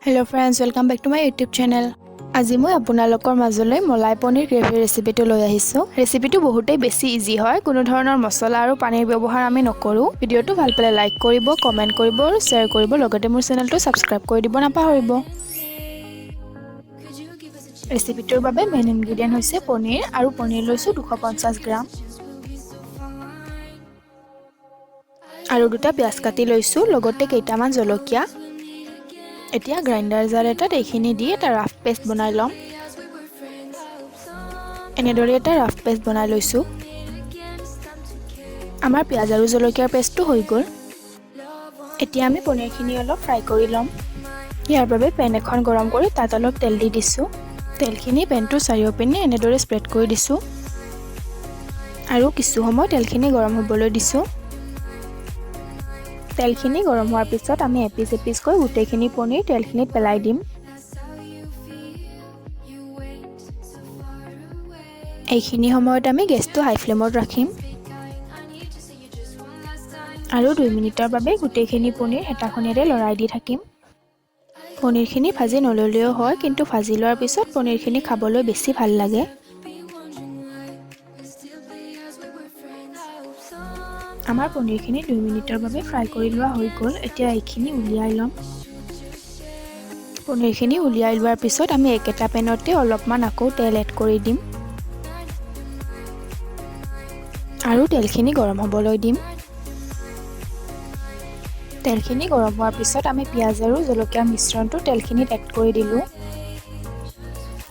Hello friends, welcome back to my YouTube channel. আজি মই আপোনালোকৰ মাজলৈ মলাই পনীৰ গ্ৰেভি ৰেচিপিটো লৈ আহিছো। ৰেচিপিটো বহুতেই বেছি ইজি হয়। কোনো ধৰণৰ মছলা আৰু পানীৰ ব্যৱহাৰ আমি নকৰো। ভিডিওটো ভাল পালে লাইক কৰিব, কমেন্ট কৰিব আৰু শেয়াৰ কৰিব। লগতে মোৰ চেনেলটো সাবস্ক্ৰাইব কৰি দিব নাপাহৰিব। ৰেচিপিটোৰ বাবে মেইন ইনগ্ৰেডিয়েন্ট হৈছে পনীৰ আৰু পনীৰ লৈছো 250 গ্ৰাম। আৰু দুটা পিয়াজ কাটি লৈছো, লগতে কেইটামান জলকীয়া। এতিয়া গ্ৰাইন্ডাৰ জাৰ এটাত এইখিনি দি এটা ৰাফ পেষ্ট বনাই লম। এনেদৰে এটা ৰাফ পেষ্ট বনাই লৈছো। আমাৰ পিয়াজ আৰু জলকীয়াৰ পেষ্টটো হৈ গ'ল। এতিয়া আমি পনীৰখিনি অলপ ফ্ৰাই কৰি লম। ইয়াৰ বাবে পেন এখন গৰম কৰি তাত অলপ তেল দি দিছো। তেলখিনি পেনটোৰ চাৰিওপিনে এনেদৰে স্প্ৰেড কৰি দিছো। আৰু কিছু সময় তেলখিনি গৰম হ'বলৈ দিছো। তেলখিনি গৰম হোৱাৰ পিছত আমি এপিচ গোটেইখিনি পনীৰ তেলখিনিত পেলাই দিম। এইখিনি সময়ত আমি গেছটো হাই ফ্লেমত ৰাখিম। আৰু 2 মিনিটৰ বাবে গোটেইখিনি পনীৰ হেতাখনেৰে লৰাই দি থাকিম। পনীৰখিনি ভাজি নললেও হয়, কিন্তু ভাজি লোৱাৰ পিছত পনীৰখিনি খাবলৈ বেছি ভাল লাগে। আমাৰ পনীৰখিনি 2 মিনিটৰ বাবে ফ্ৰাই কৰি লোৱা হৈ গ'ল। এতিয়া এইখিনি উলিয়াই লম। পনীৰখিনি উলিয়াই লোৱাৰ পিছত আমি একেটা পেনতে অলপমান আকৌ তেল এড কৰি দিম। আৰু তেলখিনি গৰম হ'বলৈ দিম। তেলখিনি গৰম হোৱাৰ পিছত আমি পিয়াজ আৰু জলকীয়া মিশ্ৰণটো তেলখিনিত এড কৰি দিলো।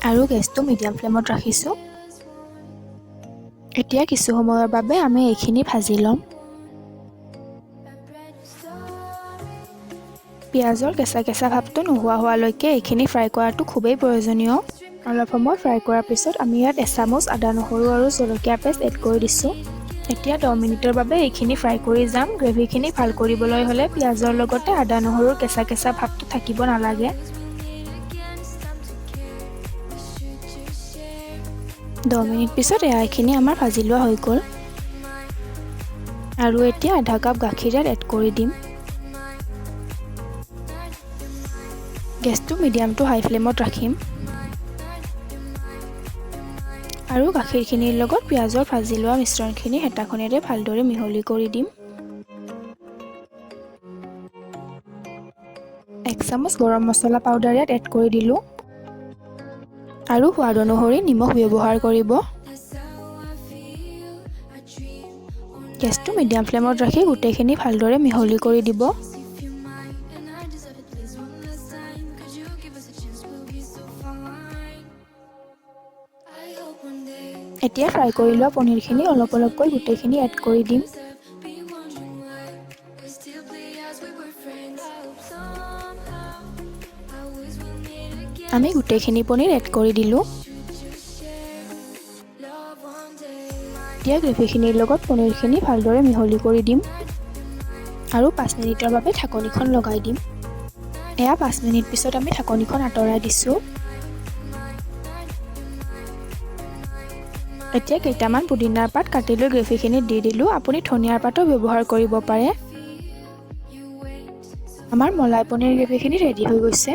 আৰু গেছটো মিডিয়াম ফ্লেমত ৰাখিছো। এতিয়া কিছু সময়ৰ বাবে আমি এইখিনি ভাজি লম। পিয়াজৰ কেঁচা ভাৱটো নোহোৱা হোৱালৈকে এইখিনি ফ্ৰাই কৰাটো খুবেই প্ৰয়োজনীয়। অলপ সময় ফ্ৰাই কৰাৰ পিছত আমি ইয়াত এচামুচ আদা, নহৰু আৰু জলকীয়া পেষ্ট এড কৰি দিছো। এতিয়া 10 মিনিটৰ বাবে এইখিনি ফ্ৰাই কৰি যাম। গ্ৰেভিখিনি ভাল কৰিবলৈ হ'লে পিয়াজৰ লগতে আদা, নহৰুৰ কেঁচা ভাৱটো থাকিব নালাগে। 10 মিনিট পিছত এইখিনি আমাৰ ভাজি লোৱা হৈ গ'ল। আৰু এতিয়া আধা কাপ গাখীৰ এড কৰি দিম। গেছটো মিডিয়াম টু হাই ফ্লেমত ৰাখিম। আৰু গাখীৰখিনিৰ লগত পিয়াজৰ ভাজি লোৱা মিশ্ৰণখিনি হেতাখনেৰে ভালদৰে মিহলি কৰি দিম। 1 চামুচ গৰম মছলা পাউডাৰ ইয়াত এড কৰি দিলো। আৰু সোৱাদ অনুসৰি নিমখ ব্যৱহাৰ কৰিব। গেছটো মিডিয়াম ফ্লেমত ৰাখি গোটেইখিনি ভালদৰে মিহলি কৰি দিব। এতিয়া ফ্ৰাই কৰি লোৱা পনীৰখিনি অলপকৈ গোটেইখিনি এড কৰি দিম। আমি গোটেইখিনি পনীৰ এড কৰি দিলো। এতিয়া গ্ৰেভিখিনিৰ লগত পনীৰখিনি ভালদৰে মিহলি কৰি দিম। আৰু 5 মিনিটৰ বাবে ঢাকনিখন লগাই দিম। এয়া 5 মিনিট পিছত আমি ঢাকনিখন আঁতৰাই দিছো। এতিয়া কেইটামান পুদিনাৰ পাত কাটি লৈ গ্ৰেভিখিনিত দি দিলো। আপুনি ধনিয়াৰ পাতো ব্যৱহাৰ কৰিব পাৰে। আমাৰ মলাই পনীৰ গ্ৰেভিখিনি ৰেডি হৈ গৈছে।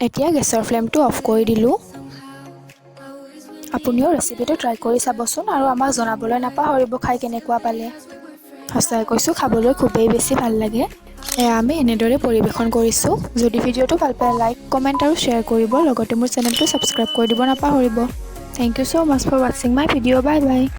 এতিয়া গেছৰ ফ্লেমটো অফ কৰি দিলো। আপুনিও ৰেচিপিটো ট্ৰাই কৰি চাবচোন আৰু আমাক জনাবলৈ নাপাহৰিব খাই কেনেকুৱা পালে। সঁচাই কৈছো, খাবলৈ খুবেই বেছি ভাল লাগে। এয়া আমি এনেদৰে পৰিৱেশন কৰিছো। যদি ভিডিওটো ভাল পায় লাইক, কমেন্ট আৰু শ্বেয়াৰ কৰিব। লগতে মোৰ চেনেলটো সাবস্ক্ৰাইব কৰি দিব নাপাহৰিব। Thank you so much for watching my video. Bye bye.